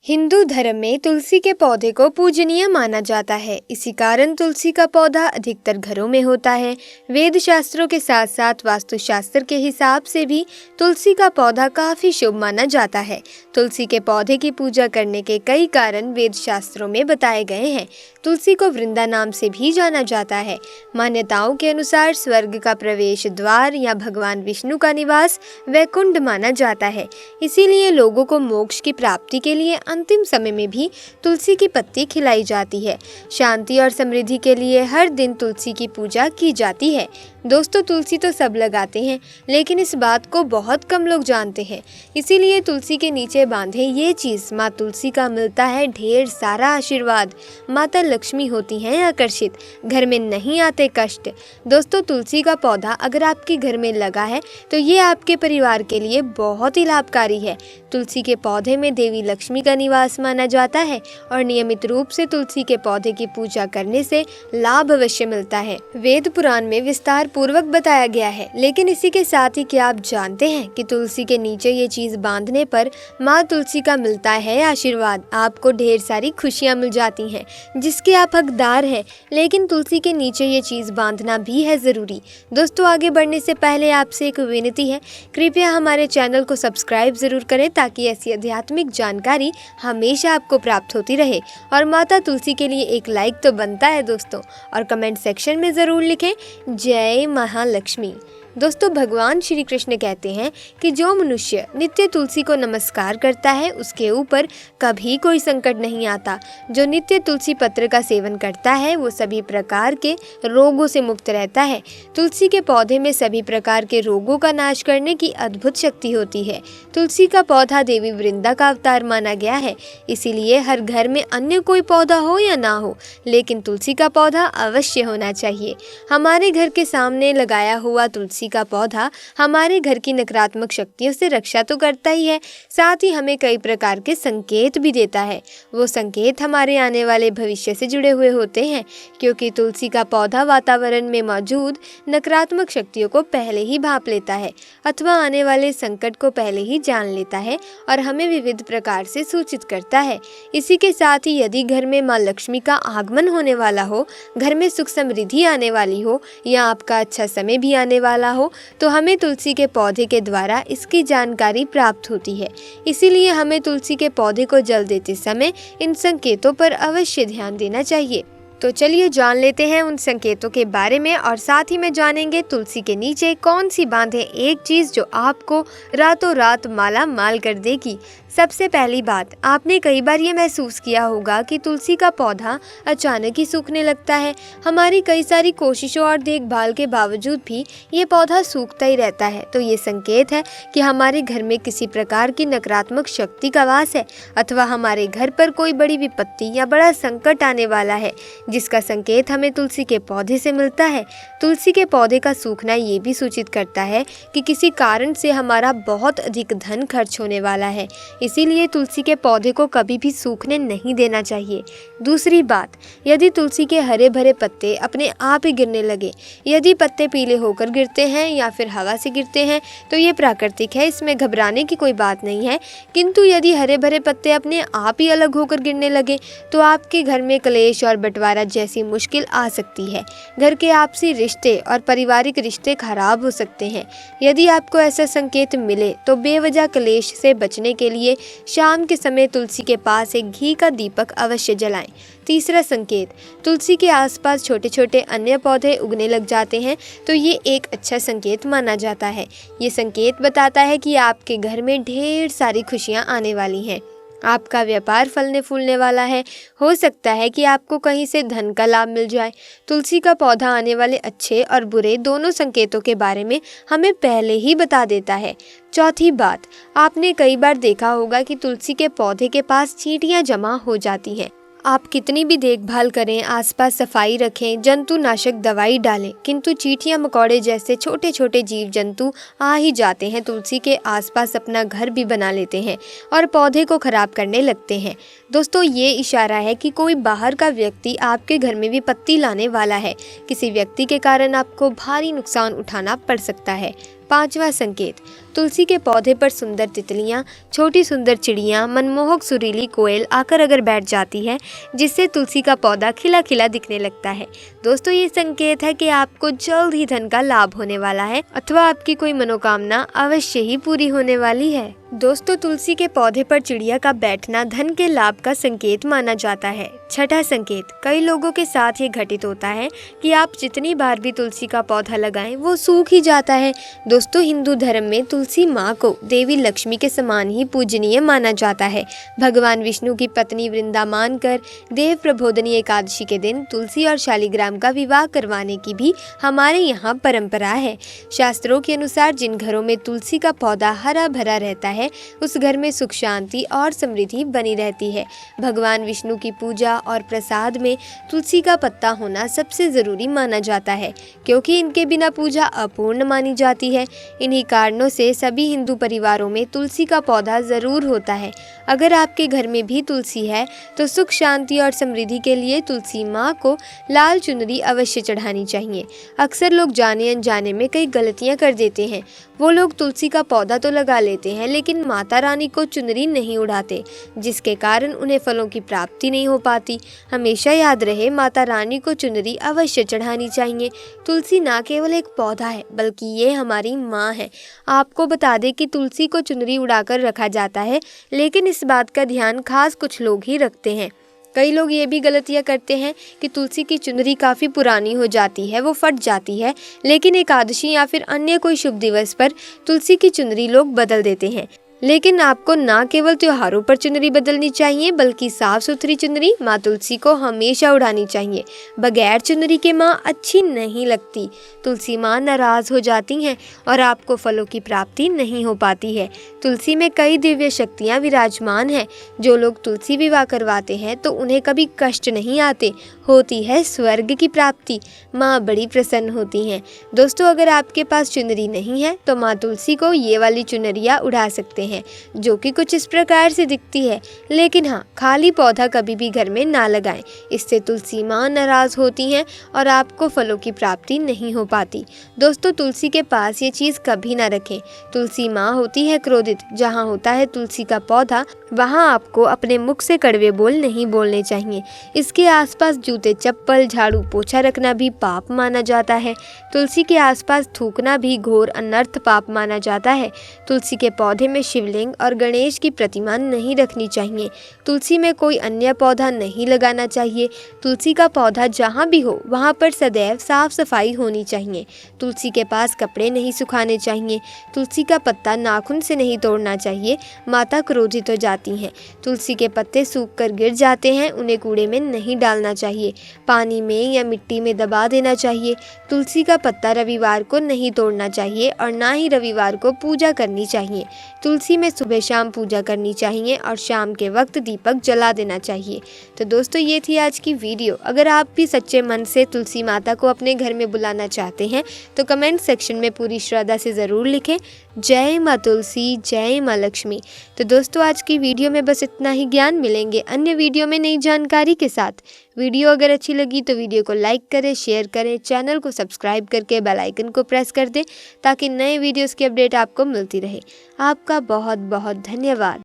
हिंदू धर्म में तुलसी के पौधे को पूजनीय माना जाता है। इसी कारण तुलसी का पौधा अधिकतर घरों में होता है। वेद शास्त्रों के साथ साथ वास्तुशास्त्र के हिसाब से भी तुलसी का पौधा काफी शुभ माना जाता है। तुलसी के पौधे की पूजा करने के कई कारण वेद शास्त्रों में बताए गए हैं। तुलसी को वृंदा नाम से भी जाना जाता है। मान्यताओं के अनुसार स्वर्ग का प्रवेश द्वार या भगवान विष्णु का निवास वैकुंठ माना जाता है। इसीलिए लोगों को मोक्ष की प्राप्ति के लिए अंतिम समय में भी तुलसी की पत्ती खिलाई जाती है। शांति और समृद्धि के लिए हर दिन तुलसी की पूजा की जाती है। दोस्तों, तुलसी तो सब लगाते हैं, लेकिन इस बात को बहुत कम लोग जानते हैं। इसीलिए तुलसी के नीचे बांधे ये चीज माँ तुलसी का मिलता है ढेर सारा आशीर्वाद। माता लक्ष्मी होती हैं आकर्षित, घर में नहीं आते कष्ट। दोस्तों, तुलसी का पौधा अगर आपके घर में लगा है तो ये आपके परिवार के लिए बहुत ही लाभकारी है। तुलसी के पौधे में देवी लक्ष्मी का निवास माना जाता है और नियमित रूप से तुलसी के पौधे की पूजा करने से लाभ अवश्य मिलता है। वेद पुराण में विस्तार पूर्वक बताया गया है। लेकिन इसी के साथ ही क्या आप जानते हैं कि तुलसी के नीचे ये चीज बांधने पर माँ तुलसी का मिलता है आशीर्वाद। आपको ढेर सारी खुशियाँ मिल जाती हैं जिसके आप हकदार हैं। लेकिन तुलसी के नीचे ये चीज बांधना भी है जरूरी। दोस्तों, आगे बढ़ने से पहले आपसे एक विनती है, कृपया हमारे चैनल को सब्सक्राइब जरूर करें ताकि ऐसी आध्यात्मिक जानकारी हमेशा आपको प्राप्त होती रहे। और माता तुलसी के लिए एक लाइक तो बनता है दोस्तों, और कमेंट सेक्शन में ज़रूर लिखें जय महालक्ष्मी। दोस्तों, भगवान श्री कृष्ण कहते हैं कि जो मनुष्य नित्य तुलसी को नमस्कार करता है उसके ऊपर कभी कोई संकट नहीं आता। जो नित्य तुलसी पत्र का सेवन करता है वो सभी प्रकार के रोगों से मुक्त रहता है। तुलसी के पौधे में सभी प्रकार के रोगों का नाश करने की अद्भुत शक्ति होती है। तुलसी का पौधा देवी वृंदा का अवतार माना गया है। इसीलिए हर घर में अन्य कोई पौधा हो या ना हो, लेकिन तुलसी का पौधा अवश्य होना चाहिए। हमारे घर के सामने लगाया हुआ तुलसी का पौधा हमारे घर की नकारात्मक शक्तियों से रक्षा तो करता ही है, साथ ही हमें कई प्रकार के संकेत भी देता है। वो संकेत हमारे आने वाले भविष्य से जुड़े हुए होते हैं, क्योंकि तुलसी का पौधा वातावरण में मौजूद नकारात्मक शक्तियों को पहले ही भांप लेता है अथवा आने वाले संकट को पहले ही जान लेता है और हमें विविध प्रकार से सूचित करता है। इसी के साथ ही यदि घर में माँ लक्ष्मी का आगमन होने वाला हो, घर में सुख समृद्धि आने वाली हो या आपका अच्छा समय भी आने वाला हो, तो हमें तुलसी के पौधे के द्वारा इसकी जानकारी प्राप्त होती है। इसीलिए हमें तुलसी के पौधे को जल देते समय इन संकेतों पर अवश्य ध्यान देना चाहिए। तो चलिए जान लेते हैं उन संकेतों के बारे में, और साथ ही में जानेंगे तुलसी के नीचे कौन सी बात है एक चीज जो आपको रातों रात माला माल कर देगी। सबसे पहली बात, आपने कई बार ये महसूस किया होगा कि तुलसी का पौधा अचानक ही सूखने लगता है। हमारी कई सारी कोशिशों और देखभाल के बावजूद भी ये पौधा सूखता ही रहता है। तो ये संकेत है कि हमारे घर में किसी प्रकार की नकारात्मक शक्ति का वास है अथवा हमारे घर पर कोई बड़ी विपत्ति या बड़ा संकट आने वाला है, जिसका संकेत हमें तुलसी के पौधे से मिलता है। तुलसी के पौधे का सूखना ये भी सूचित करता है कि किसी कारण से हमारा बहुत अधिक धन खर्च होने वाला है। इसीलिए तुलसी के पौधे को कभी भी सूखने नहीं देना चाहिए। दूसरी बात, यदि तुलसी के हरे भरे पत्ते अपने आप ही गिरने लगे, यदि पत्ते पीले होकर गिरते हैं या फिर हवा से गिरते हैं तो ये प्राकृतिक है, इसमें घबराने की कोई बात नहीं है। किंतु यदि हरे भरे पत्ते अपने आप ही अलग होकर गिरने लगे तो आपके घर में क्लेश और बंटवारा जैसी मुश्किल आ सकती है। घर के आपसी रिश्ते और पारिवारिक रिश्ते खराब हो सकते हैं। यदि आपको ऐसा संकेत मिले तो बेवजह क्लेश से बचने के लिए शाम के समय तुलसी के पास एक घी का दीपक अवश्य जलाएं। तीसरा संकेत, तुलसी के आसपास छोटे छोटे अन्य पौधे उगने लग जाते हैं तो ये एक अच्छा संकेत माना जाता है। ये संकेत बताता है कि आपके घर में ढेर सारी खुशियां आने वाली हैं, आपका व्यापार फलने फूलने वाला है। हो सकता है कि आपको कहीं से धन का लाभ मिल जाए। तुलसी का पौधा आने वाले अच्छे और बुरे दोनों संकेतों के बारे में हमें पहले ही बता देता है। चौथी बात, आपने कई बार देखा होगा कि तुलसी के पौधे के पास चींटियां जमा हो जाती हैं। आप कितनी भी देखभाल करें, आसपास सफाई रखें, जंतुनाशक दवाई डालें, किंतु चींटियां मकोड़े जैसे छोटे छोटे जीव जंतु आ ही जाते हैं, तुलसी के आसपास अपना घर भी बना लेते हैं और पौधे को खराब करने लगते हैं। दोस्तों, ये इशारा है कि कोई बाहर का व्यक्ति आपके घर में विपत्ति लाने वाला है। किसी व्यक्ति के कारण आपको भारी नुकसान उठाना पड़ सकता है। पांचवा संकेत, तुलसी के पौधे पर सुंदर तितलियाँ, छोटी सुंदर चिड़ियाँ, मनमोहक सुरीली कोयल आकर अगर बैठ जाती है, जिससे तुलसी का पौधा खिला खिला दिखने लगता है। दोस्तों, ये संकेत है कि आपको जल्द ही धन का लाभ होने वाला है अथवा आपकी कोई मनोकामना अवश्य ही पूरी होने वाली है। दोस्तों, तुलसी के पौधे पर चिड़िया का बैठना धन के लाभ का संकेत माना जाता है। छठा संकेत, कई लोगों के साथ ये घटित होता है कि आप जितनी बार भी तुलसी का पौधा लगाएं वो सूख ही जाता है। दोस्तों, हिंदू धर्म में तुलसी माँ को देवी लक्ष्मी के समान ही पूजनीय माना जाता है। भगवान विष्णु की पत्नी वृंदा मानकर देव प्रबोधनी एकादशी के दिन तुलसी और शालिग्राम का विवाह करवाने की भी हमारे यहाँ परंपरा है। शास्त्रों के अनुसार जिन घरों में तुलसी का पौधा हरा भरा रहता है, उस घर में सुख शांति और समृद्धि बनी रहती है। भगवान विष्णु की पूजा और प्रसाद में तुलसी का पत्ता होना सबसे ज़रूरी माना जाता है, क्योंकि इनके बिना पूजा अपूर्ण मानी जाती है। इन्हीं कारणों से सभी हिंदू परिवारों में तुलसी का पौधा ज़रूर होता है। अगर आपके घर में भी तुलसी है तो सुख शांति और समृद्धि के लिए तुलसी माँ को लाल चुनरी अवश्य चढ़ानी चाहिए। अक्सर लोग जाने अनजाने में कई गलतियाँ कर देते हैं। वो लोग तुलसी का पौधा तो लगा लेते हैं, लेकिन माता रानी को चुनरी नहीं उड़ाते, जिसके कारण उन्हें फलों की प्राप्ति नहीं हो पाती। हमेशा याद रहे, माता रानी को चुनरी अवश्य चढ़ानी चाहिए। तुलसी ना केवल एक पौधा है, बल्कि ये हमारी माँ है। आपको बता दें कि तुलसी को चुनरी उड़ाकर रखा जाता है, लेकिन इस बात का ध्यान खास कुछ लोग ही रखते हैं। कई लोग ये भी गलतियाँ करते हैं कि तुलसी की चुनरी काफ़ी पुरानी हो जाती है, वो फट जाती है, लेकिन एकादशी या फिर अन्य कोई शुभ दिवस पर तुलसी की चुनरी लोग बदल देते हैं। लेकिन आपको ना केवल त्योहारों पर चुनरी बदलनी चाहिए, बल्कि साफ सुथरी चुनरी माँ तुलसी को हमेशा उड़ानी चाहिए। बगैर चुनरी के माँ अच्छी नहीं लगती। तुलसी माँ नाराज हो जाती हैं और आपको फलों की प्राप्ति नहीं हो पाती है। तुलसी में कई दिव्य शक्तियाँ विराजमान हैं। जो लोग तुलसी विवाह करवाते हैं तो उन्हें कभी कष्ट नहीं आते, होती है स्वर्ग की प्राप्ति। माँ बड़ी प्रसन्न होती हैं। दोस्तों, अगर आपके पास चुनरी नहीं है तो माँ तुलसी को ये वाली चुनरिया उड़ा सकते हैं, जो कि कुछ इस प्रकार से दिखती है। लेकिन हाँ, खाली पौधा कभी भी घर में ना लगाएं, इससे तुलसी माँ नाराज होती हैं और आपको फलों की प्राप्ति नहीं हो पाती। दोस्तों, तुलसी के पास ये चीज़ कभी ना रखें। तुलसी माँ होती है क्रोधित। जहाँ होता है तुलसी का पौधा, वहाँ आपको अपने मुख से कड़वे बोल नहीं बोलने चाहिए। इसके आसपास जूते चप्पल झाड़ू पोछा रखना भी पाप माना जाता है। तुलसी के आसपास थूकना भी घोर अनर्थ पाप माना जाता है। तुलसी के पौधे में शिवलिंग और गणेश की प्रतिमा नहीं रखनी चाहिए। तुलसी में कोई अन्य पौधा नहीं लगाना चाहिए। तुलसी का पौधा जहाँ भी हो वहाँ पर सदैव साफ सफाई होनी चाहिए। तुलसी के पास कपड़े नहीं सुखाने चाहिए। तुलसी का पत्ता नाखून से नहीं तोड़ना चाहिए, माता क्रोधित हो जाती हैं। तुलसी के पत्ते सूख कर गिर जाते हैं, उन्हें कूड़े में नहीं डालना चाहिए, पानी में या मिट्टी में दबा देना चाहिए। तुलसी का पत्ता रविवार को नहीं तोड़ना चाहिए और ना ही रविवार को पूजा करनी चाहिए। तुलसी में सुबह शाम पूजा करनी चाहिए और शाम के वक्त दीपक जला देना चाहिए। तो दोस्तों, ये थी आज की वीडियो। अगर आप भी सच्चे मन से तुलसी माता को अपने घर में बुलाना चाहते हैं तो कमेंट सेक्शन में पूरी श्रद्धा से ज़रूर लिखें, जय माँ तुलसी, जय माँ लक्ष्मी। तो दोस्तों, आज की वीडियो में बस इतना ही। ज्ञान मिलेंगे अन्य वीडियो में नई जानकारी के साथ। वीडियो अगर अच्छी लगी तो वीडियो को लाइक करें, शेयर करें, चैनल को सब्सक्राइब करके बेल आइकन को प्रेस कर दें, ताकि नए वीडियोस की अपडेट आपको मिलती रहे। आपका बहुत बहुत धन्यवाद।